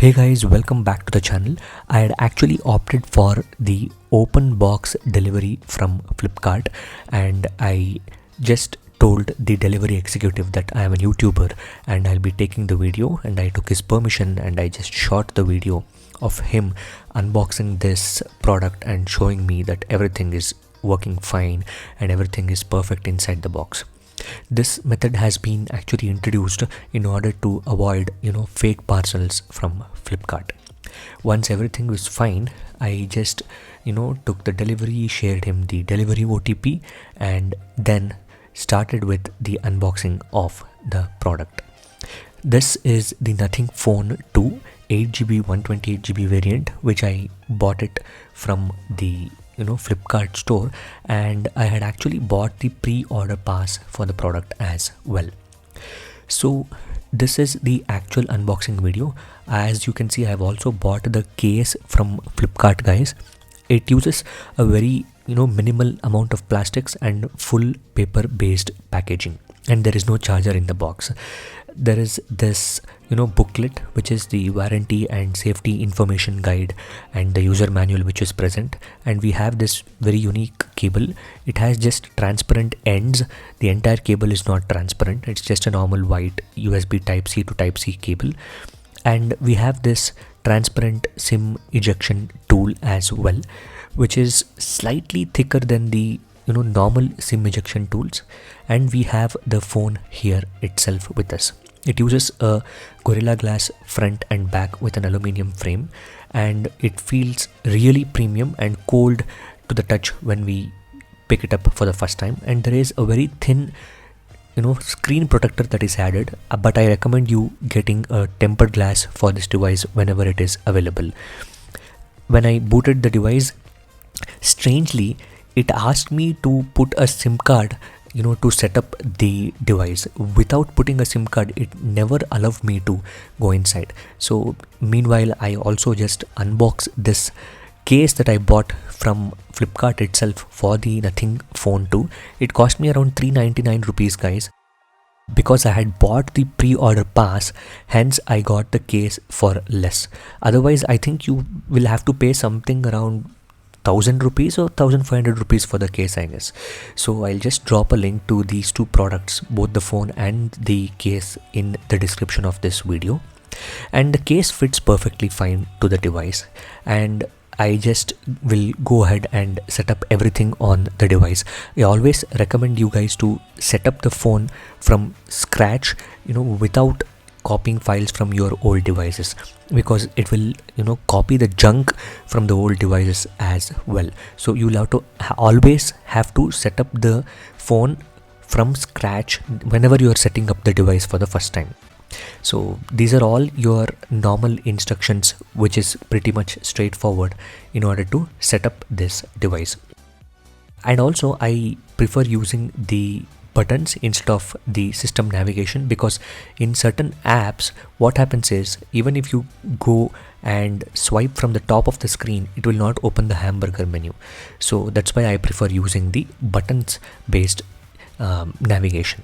Hey guys, welcome back to the channel. I had actually opted for the open box delivery from Flipkart, and I just told the delivery executive that I am a YouTuber and I'll be taking the video, and I took his permission and I just shot the video of him unboxing this product and showing me that everything is working fine and everything is perfect inside the box. This method has been actually introduced in order to avoid fake parcels from Flipkart. Once everything was fine, I just took the delivery, shared him the delivery OTP, and then started with the unboxing of the product. This is the Nothing Phone 2 8GB 128GB variant, which I bought it from the Flipkart store, and I had actually bought the pre-order pass for the product as well. So this is the actual unboxing video. As you can see, I have also bought the case from Flipkart, guys. It uses a very minimal amount of plastics and full paper based packaging, and there is no charger in the box. There is this booklet, which is the warranty and safety information guide and the user manual which is present, and we have this very unique cable. It has just transparent ends. The entire cable is not transparent, it's just a normal white USB type C to type C cable, and we have this transparent SIM ejection tool as well, which is slightly thicker than the normal SIM ejection tools. And we have the phone here itself with us. It uses a Gorilla Glass front and back with an aluminium frame, and it feels really premium and cold to the touch when we pick it up for the first time. And there is a very thin screen protector that is added, but I recommend you getting a tempered glass for this device whenever it is available. When I booted the device, strangely it asked me to put a SIM card to set up the device. Without putting a SIM card, it never allowed me to go inside. So meanwhile, I also just unboxed this case that I bought from Flipkart itself for the Nothing Phone 2. It cost me around 399 rupees, guys. Because I had bought the pre-order pass, hence I got the case for less. Otherwise, I think you will have to pay something around 1000 rupees or 1500 rupees for the case, I guess. So I'll just drop a link to these two products, both the phone and the case, in the description of this video. And the case fits perfectly fine to the device, and I just will go ahead and set up everything on the device. I always recommend you guys to set up the phone from scratch, without copying files from your old devices, because it will copy the junk from the old devices as well. So you'll have to always have to set up the phone from scratch whenever you are setting up the device for the first time. So these are all your normal instructions, which is pretty much straightforward in order to set up this device. And also I prefer using the buttons instead of the system navigation, because in certain apps what happens is, even if you go and swipe from the top of the screen, it will not open the hamburger menu. So that's why I prefer using the buttons based navigation.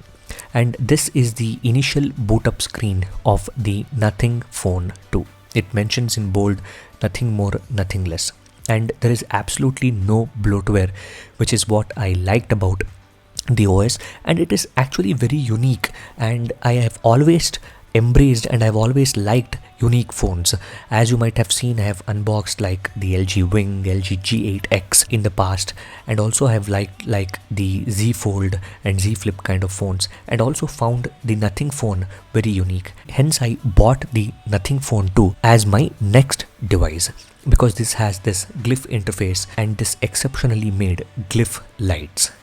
And this is the initial boot up screen of the Nothing Phone 2. It mentions in bold, nothing more, nothing less, and there is absolutely no bloatware, which is what I liked about the OS, and it is actually very unique, and I have always embraced and I've always liked unique phones. As you might have seen, I have unboxed like the LG Wing, LG G8X in the past, and also I have liked like the Z Fold and Z Flip kind of phones, and also found the Nothing Phone very unique. Hence I bought the Nothing Phone 2 as my next device, because this has this glyph interface and this exceptionally made glyph lights.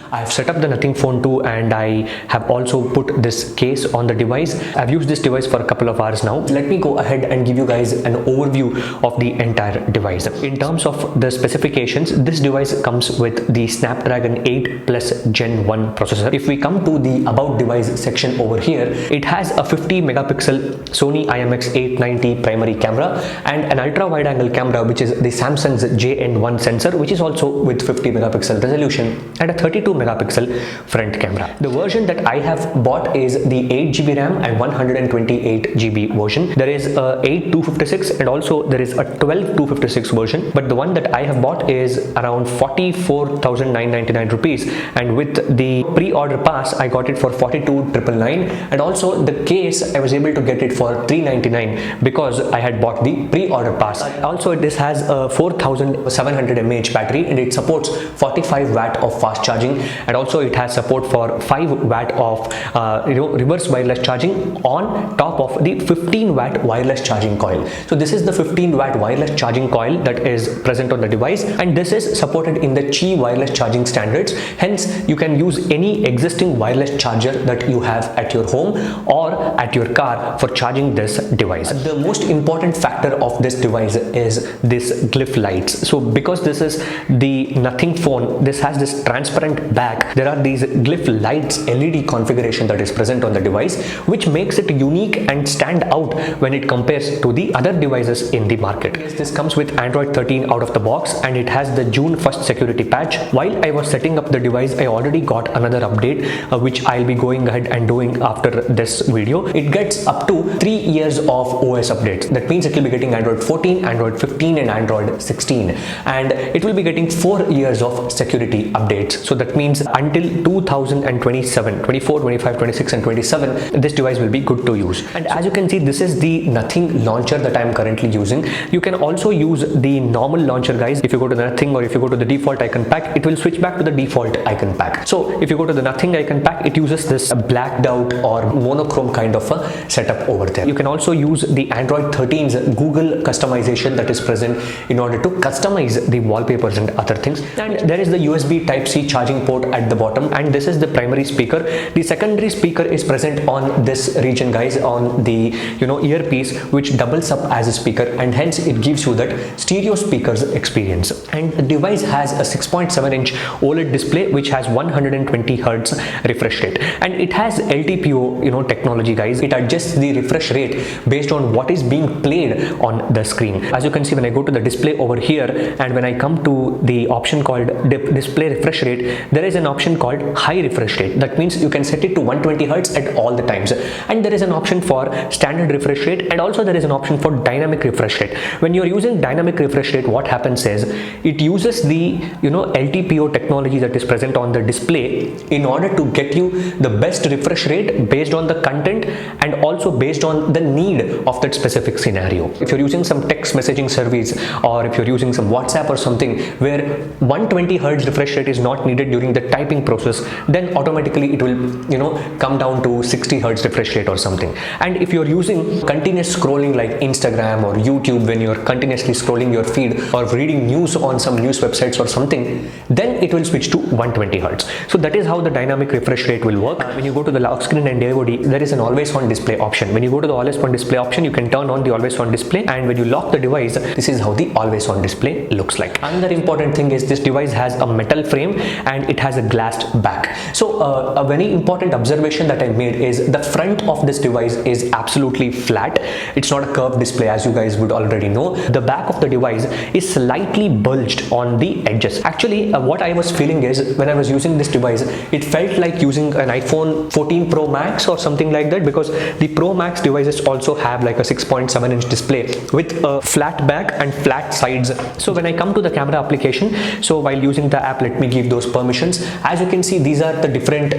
I have set up the Nothing Phone 2, and I have also put this case on the device. I've used this device for a couple of hours now. Let me go ahead and give you guys an overview of the entire device. In terms of the specifications, this device comes with the Snapdragon 8 Plus Gen 1 processor. If we come to the About Device section over here, it has a 50 megapixel Sony IMX890 primary camera and an ultra wide angle camera, which is the Samsung's JN1 sensor, which is also with 50 megapixel resolution, and a 32 megapixel front camera. The version that I have bought is the 8GB RAM and 128GB version. There is a 8/256 and also there is a 12/256 version, but the one that I have bought is around 44,999 rupees, and with the pre-order pass I got it for 42,999, and also the case I was able to get it for 399 because I had bought the pre-order pass. Also this has a 4700 mAh battery and it supports 45 watt of fast charging, and also it has support for 5 watt of reverse wireless charging on top of the 15 watt wireless charging coil. So this is the 15 watt wireless charging coil that is present on the device, and this is supported in the Qi wireless charging standards. Hence you can use any existing wireless charger that you have at your home or at your car for charging this device. The most important factor of this device is this glyph lights. So because this is the Nothing phone, this has this transparent back, there are these glyph lights LED configuration that is present on the device, which makes it unique and stand out when it compares to the other devices in the market. This comes with Android 13 out of the box, and it has the June 1st security patch. While I was setting up the device, I already got another update which I'll be going ahead and doing after this video. It gets up to 3 years of OS updates. That means it will be getting Android 14, Android 15 and Android 16, and it will be getting 4 years of security updates. So that means until 2027, 24, 25, 26 and 27, this device will be good to use. And as you can see, this is the Nothing launcher that I am currently using. You can also use the normal launcher, guys. If you go to the Nothing or if you go to the default icon pack, it will switch back to the default icon pack. So if you go to the Nothing icon pack, it uses this blacked out or monochrome kind of a setup over there. You can also use the Android 13's Google customization that is present in order to customize the wallpapers and other things. And there is the USB Type-C charging port at the bottom, and this is the primary speaker. The secondary speaker is present on this region, guys, on the earpiece, which doubles up as a speaker, and hence it gives you that stereo speakers experience. And the device has a 6.7-inch OLED display which has 120 Hz refresh rate, and it has LTPO technology, guys. It adjusts the refresh rate based on what is being played on the screen. As you can see, when I go to the display over here and when I come to the option called display refresh rate, there is an option called high refresh rate. That means you can set it to 120 Hz at all the times, and there is an option for standard refresh rate, and also there is an option for dynamic refresh rate. When you are using dynamic refresh rate, what happens is it uses the LTPO technology that is present on the display in order to get you the best refresh rate based on the content and also based on the need of that specific scenario. If you're using some text messaging service, or if you're using some WhatsApp or something where 120 Hz refresh rate is not needed during the typing process, then automatically it will come down to 60 Hz refresh rate or something. And if you're using continuous scrolling like Instagram or YouTube, when you're continuously scrolling your feed or reading news on some news websites or something, then it will switch to 120 Hz. So that is how the dynamic refresh rate will work. When you go to the lock screen and AOD, there is an always on display option. When you go to the always on display option, you can turn on the always on display, and when you lock the device, this is how the always on display looks like. Another important thing is this device has a metal frame and it has a glassed back. So a very important observation that I made is the front of this device is absolutely flat. It's not a curved display, as you guys would already know. The back of the device is slightly bulged on the edges. Actually, what I was feeling is when I was using this device, it felt like using an iPhone 14 Pro Max or something like that, because the Pro Max devices also have like a 6.7-inch display with a flat back and flat sides. So when I come to the camera application, so while using the app, let me give those permissions. As you can see, these are the different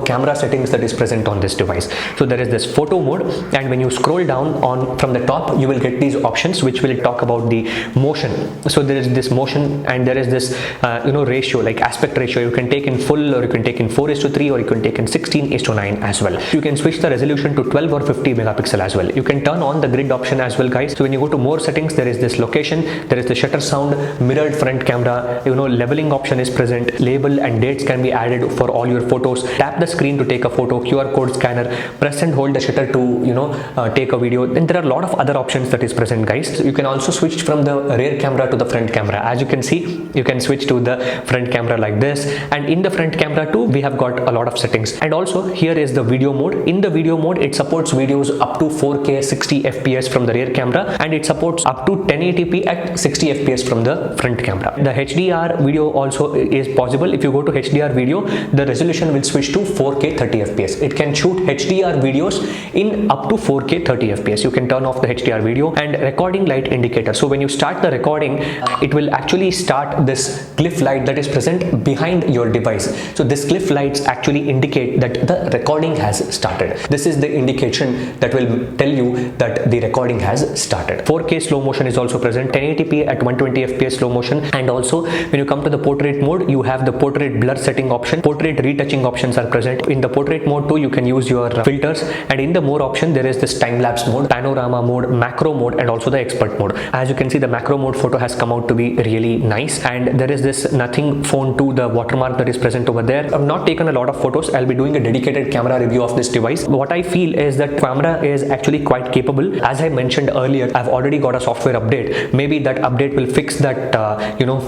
camera settings that is present on this device. So there is this photo mode, and when you scroll down from the top, you will get these options which will talk about the motion. So there is this motion, and there is this ratio, like aspect ratio. You can take in full, or you can take in 4:3, or you can take in 16:9 as well. You can switch the resolution to 12 or 50 megapixel as well. You can turn on the grid option as well, guys. So when you go to more settings, there is this location, there is the shutter sound, mirrored front camera, leveling option is present, label and dates can be added for all your photos. Tap the screen to take a photo, QR code scanner, press and hold the shutter to take a video. Then there are a lot of other options that is present, guys. So you can also switch from the rear camera to the front camera. As you can see, you can switch to the front camera like this, and in the front camera too, we have got a lot of settings. And also here is the video mode. In the video mode, it supports videos up to 4K 60 FPS from the rear camera, and it supports up to 1080p at 60 FPS from the front camera. The HDR video also is possible. If you go go to HDR video, the resolution will switch to 4K 30 FPS. It can shoot HDR videos in up to 4K 30 FPS. You can turn off the HDR video. And recording light indicator. So when you start the recording, it will actually start this glyph light that is present behind your device. So this glyph lights actually indicate that the recording has started. This is the indication that will tell you that the recording has started. 4K slow motion is also present, 1080p at 120 FPS slow motion, and also when you come to the portrait mode, you have the portrait blur setting option. Portrait retouching options are present. In the portrait mode too, you can use your filters, and in the more option there is this time-lapse mode, panorama mode, macro mode, and also the expert mode. As you can see, the macro mode photo has come out to be really nice, and there is this Nothing Phone 2, the watermark that is present over there. I've not taken a lot of photos. I'll be doing a dedicated camera review of this device. What I feel is that camera is actually quite capable. As I mentioned earlier, I've already got a software update. Maybe that update will fix that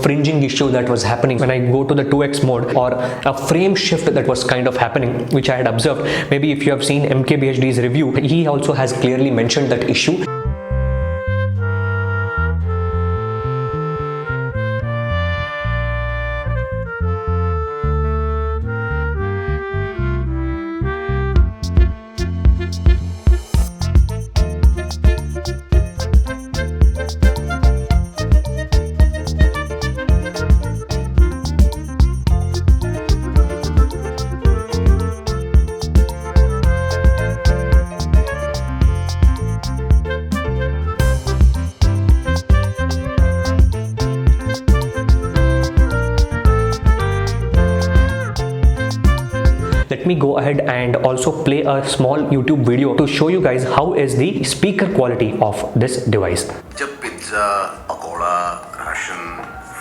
fringing issue that was happening when I go to the 2x mode, or a frame shift that was kind of happening, which I had observed. Maybe if you have seen MKBHD's review, he also has clearly mentioned that issue. Let me go ahead and also play a small YouTube video to show you guys how is the speaker quality of this device. जब pizza, pakora, ration,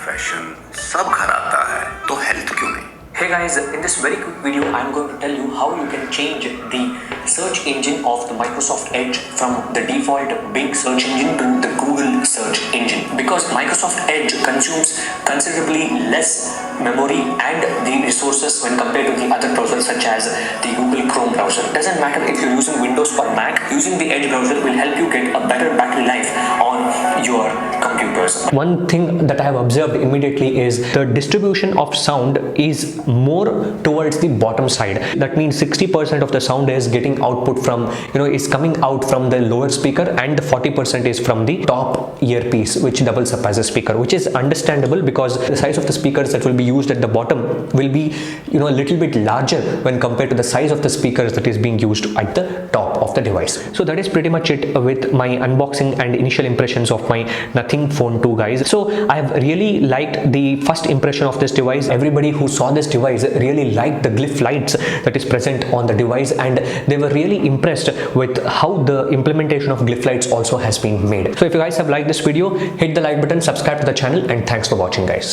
fashion सब घर आता है तो health क्यों नहीं? Hey guys, in this very quick video, I'm going to tell you how you can change the search engine of the Microsoft Edge from the default Bing search engine to the Google search engine. Because Microsoft Edge consumes considerably less memory and the resources when compared to the other browsers such as the Google Chrome browser. Doesn't matter if you're using Windows or Mac, using the Edge browser will help you get a better battery life on your computers. One thing that I have observed immediately is the distribution of sound is more towards the bottom side. That means 60% of the sound is getting output from, is coming out from the lower speaker, and the 40% is from the top earpiece, which doubles up as a speaker, which is understandable because the size of the speakers that will be used at the bottom will be, a little bit larger when compared to the size of the speakers that is being used at the top of the device. So that is pretty much it with my unboxing and initial impressions of my Nothing Phone 2, guys. So I have really liked the first impression of this device. Everybody who saw this device really liked the glyph lights that is present on the device, and they were really impressed with how the implementation of glyph lights also has been made. So if you guys have liked this video, hit the like button, subscribe to the channel, and thanks for watching, guys.